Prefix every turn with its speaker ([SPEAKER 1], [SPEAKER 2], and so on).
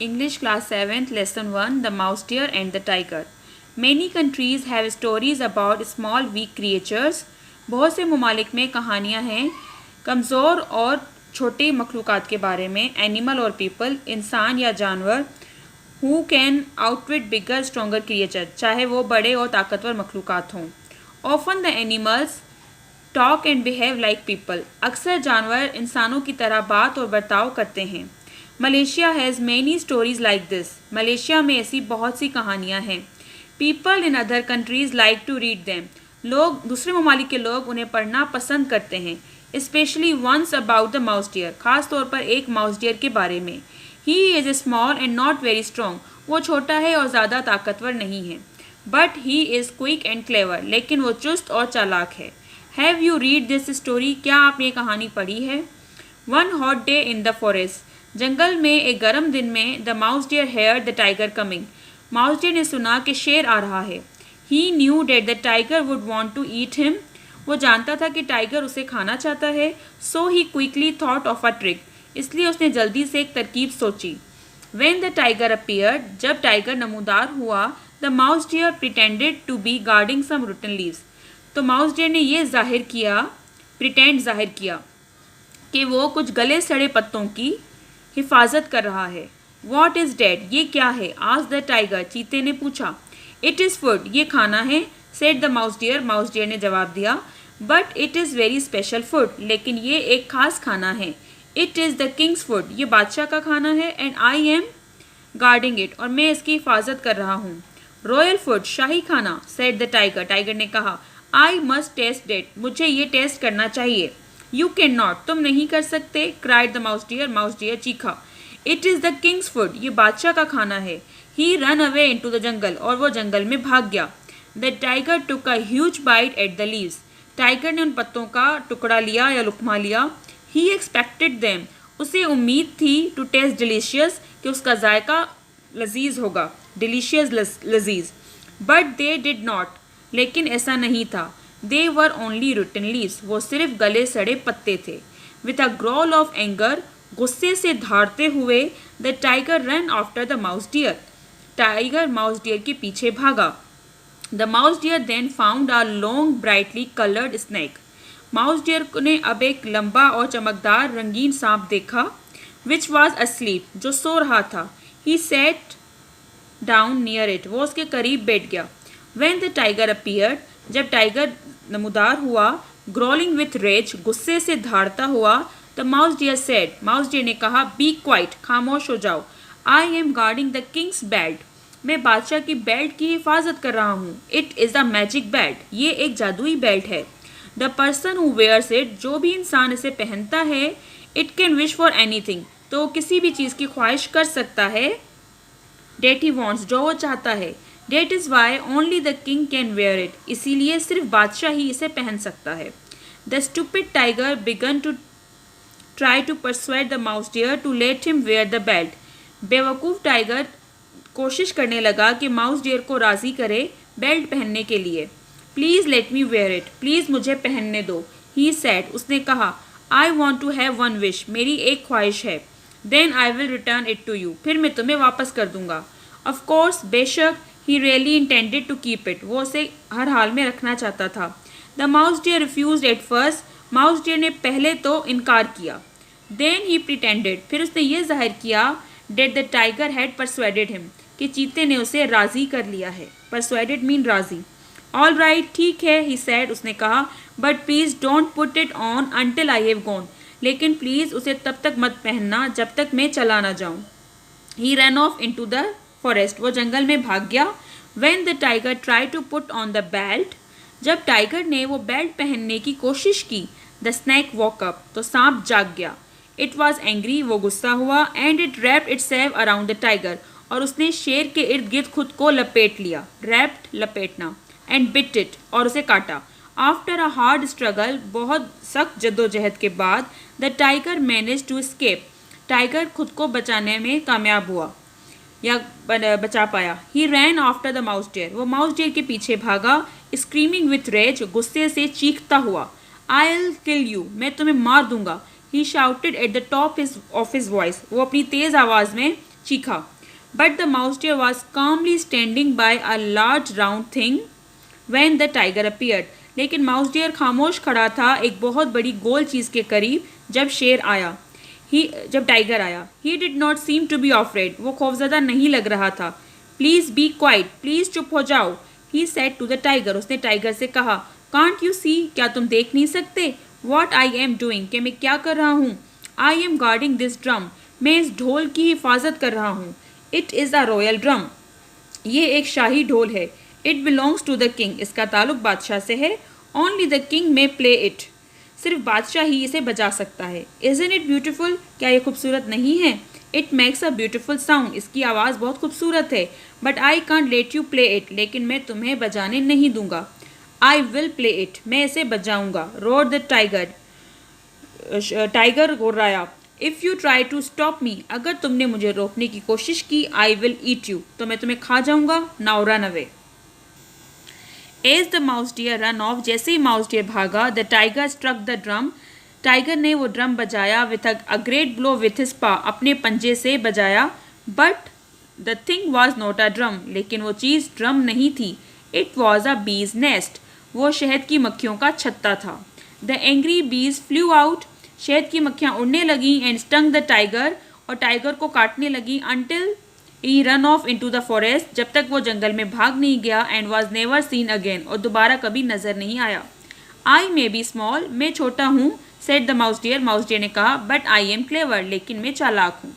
[SPEAKER 1] English class 7th lesson 1 The Mouse Deer and the Tiger. Many countries have stories about small weak creatures. बहुत से ममालिक में कहानियाँ हैं कमज़ोर और छोटे मखलूक़ात के बारे में एनिमल और पीपल इंसान या जानवर who can outwit bigger stronger creature चाहे वो बड़े और ताकतवर मखलूक़ात हों. Often the animals talk and behave like people अक्सर जानवर इंसानों की तरह बात और बर्ताव करते हैं. Malaysia has many stories like this Malaysia में ऐसी बहुत सी कहानियाँ हैं. People in other countries like to read them लोग दूसरे ममालिक के लोग उन्हें पढ़ना पसंद करते हैं. Specially ones about the mouse deer ख़ास तौर पर एक माउस डियर के बारे में. He is a small and not very strong वो छोटा है और ज़्यादा ताकतवर नहीं है. But he is quick and clever लेकिन वो चुस्त और चालाक है. Have you read this story क्या आपने ये कहानी पढ़ी है. One hot day in the forest जंगल में एक गर्म दिन में the mouse deer hear the tiger coming mouse deer ने सुना कि शेर आ रहा है. He knew that the tiger would want to eat him वो जानता था कि टाइगर उसे खाना चाहता है. So he quickly thought of a trick इसलिए उसने जल्दी से एक तरकीब सोची. वेन द टाइगर अपीयर्ड जब टाइगर नमूदार हुआ the mouse deer pretended to be guarding some rotten leaves तो माउस डियर ने ये प्रिटेंड जाहिर किया कि वो कुछ गले सड़े पत्तों की हिफाजत कर रहा है. वॉट इज़ डेट ये क्या है. आज द टाइगर चीते ने पूछा. इट इज़ फूड ये खाना है सेड द माउस डियर ने जवाब दिया. But it is very special food लेकिन ये एक खास खाना है. It is the king's food ये बादशाह का खाना है and I am guarding it और मैं इसकी हिफाजत कर रहा हूँ. रॉयल फूड शाही खाना सेड द टाइगर ने कहा. आई मस्ट टेस्ट इट मुझे ये टेस्ट करना चाहिए. यू कैन नॉट तुम नहीं कर सकते क्राइड द माउस डियर चीखा. It is the king's food ये बादशाह का खाना है. He run away into the jungle और वो जंगल में भाग गया. The tiger took a huge bite at the leaves tiger ने उन पत्तों का टुकड़ा लिया या लुकमा लिया. ही एक्सपेक्टेड देम उसे उम्मीद थी टू टेस्ट डिलीशियस कि उसका जायका लजीज होगा डिलीशियस लजीज. बट दे डिड नॉट लेकिन ऐसा नहीं था. They were only rotten leaves वो सिर्फ गले सड़े पत्ते थे. With a growl of anger गुस्से से धारते हुए the tiger run after the mouse deer tiger mouse deer के पीछे भागा. The mouse deer then found a long brightly coloured snake mouse deer ने अब एक लंबा और चमकदार रंगीन सांप देखा. विच वॉज अस्लीप जो सो रहा था. ही सेट डाउन नियर इट वो उसके करीब बैठ गया. When the tiger appeared, जब टाइगर नमूदार हुआ ग्रोलिंग विथ रेज गुस्से से धारता हुआ the mouse deer said mouse deer ने कहा. बी क्वाइट खामोश हो जाओ. I am guarding the king's belt मैं बादशाह की बेल्ट की हिफाजत कर रहा हूँ. It is the magic belt ये एक जादुई बेल्ट है. The person who wears it जो भी इंसान इसे पहनता है it can wish for anything तो किसी भी चीज़ की ख्वाहिश कर सकता है. डेट ही वॉन्ट्स जो वो चाहता है. That is why only the king can wear it. इसीलिए सिर्फ बादशाह ही इसे पहन सकता है. The stupid tiger began to try to persuade the mouse deer to let him wear the belt. बेवकूफ़ टाइगर कोशिश करने लगा कि माउस डियर को राज़ी करे बेल्ट पहनने के लिए. Please let me wear it. Please मुझे पहनने दो. He said उसने कहा. I want to have one wish. मेरी एक ख्वाहिश है. Then I will return it to you. फिर मैं तुम्हें वापस कर दूंगा. Of course बेशक He really intended to keep it. वो उसे हर हाल में रखना चाहता था. The mouse deer refused at first. Mouse deer ने पहले तो इनकार किया. Then he pretended. फिर उसने ये जाहिर किया that the tiger had persuaded him. कि चीते ने उसे राज़ी कर लिया है. Persuaded mean राज़ी. All right ठीक है he said उसने कहा. But please don't put it on until I have gone. लेकिन प्लीज़ उसे तब तक मत पहनना जब तक मैं चला ना जाऊँ. He ran off into the forest वो जंगल में भाग गया. When the tiger tried to put on the belt जब टाइगर ने वो बेल्ट पहनने की कोशिश की the snake woke up तो सांप जाग गया. It was angry वो गुस्सा हुआ and it wrapped itself around the tiger और उसने शेर के इर्द गिर्द खुद को लपेट लिया. wrapped लपेटना and bit it और उसे काटा. After a hard struggle बहुत सख्त जद्दोजहद के बाद the tiger managed to escape tiger खुद को बचाने में कामयाब हुआ या बचा पाया. He ran after the mouse deer वो माउस डियर के पीछे भागा. स्क्रीमिंग विथ रेज गुस्से से चीखता हुआ. आई विल किल यू मैं तुम्हें मार दूंगा. He shouted at the top of his voice वो अपनी तेज़ आवाज़ में चीखा। But the mouse deer was calmly standing by a large round thing when the tiger appeared. लेकिन माउस डियर खामोश खड़ा था एक बहुत बड़ी गोल चीज़ के करीब जब शेर आया। जब टाइगर आया। He did not seem to be afraid. वो खौफजदा नहीं लग रहा था। प्लीज़ बी क्वाइट, प्लीज़ चुप हो जाओ। He said to the tiger. उसने टाइगर से कहा, कांट यू सी, क्या तुम देख नहीं सकते? वॉट आई एम डूइंग, कि मैं क्या कर रहा हूँ? I am guarding this drum, मैं इस ढोल की हिफाजत कर रहा हूँ। It is a royal drum, ये एक शाही ढोल है। It belongs to the king, इसका ताल्लुक बादशाह से है। Only the king may play it, सिर्फ बादशाह ही इसे बजा सकता है। इज़न्ट इट ब्यूटिफुल, क्या ये खूबसूरत नहीं है? It makes a beautiful sound, इसकी आवाज़ बहुत खूबसूरत है। But I can't let you play it, लेकिन मैं तुम्हें बजाने नहीं दूंगा। आई विल प्ले इट, मैं इसे बजाऊंगा। रोड द टाइगर, टाइगर गुर्राया। If you try to stop me, अगर तुमने मुझे रोकने की कोशिश की, आई विल ईट यू, तो मैं तुम्हें खा जाऊंगा। Now run away. As the mouse deer run off, जैसे ही माउस डियर भागा, the tiger struck the drum, tiger ने वो ड्रम बजाया। With a great blow with his paw, अपने पंजे से बजाया। But the thing was not a drum, लेकिन वो चीज़ ड्रम नहीं थी। इट वॉज अ बीज नेस्ट, वो शहद की मक्खियों का छत्ता था। The angry bees flew out, शहद की मक्खियाँ उड़ने लगी। एंड स्टंग द टाइगर, और टाइगर को काटने लगी। Until he run off into the forest, जब तक वो जंगल में भाग नहीं गया। And was never seen again, और दोबारा कभी नजर नहीं आया। आई मे बी स्मॉल, मैं छोटा हूँ। Said the mouse dear, mouse deer ने कहा। बट आई एम क्लेवर, लेकिन मैं चालाक हूँ।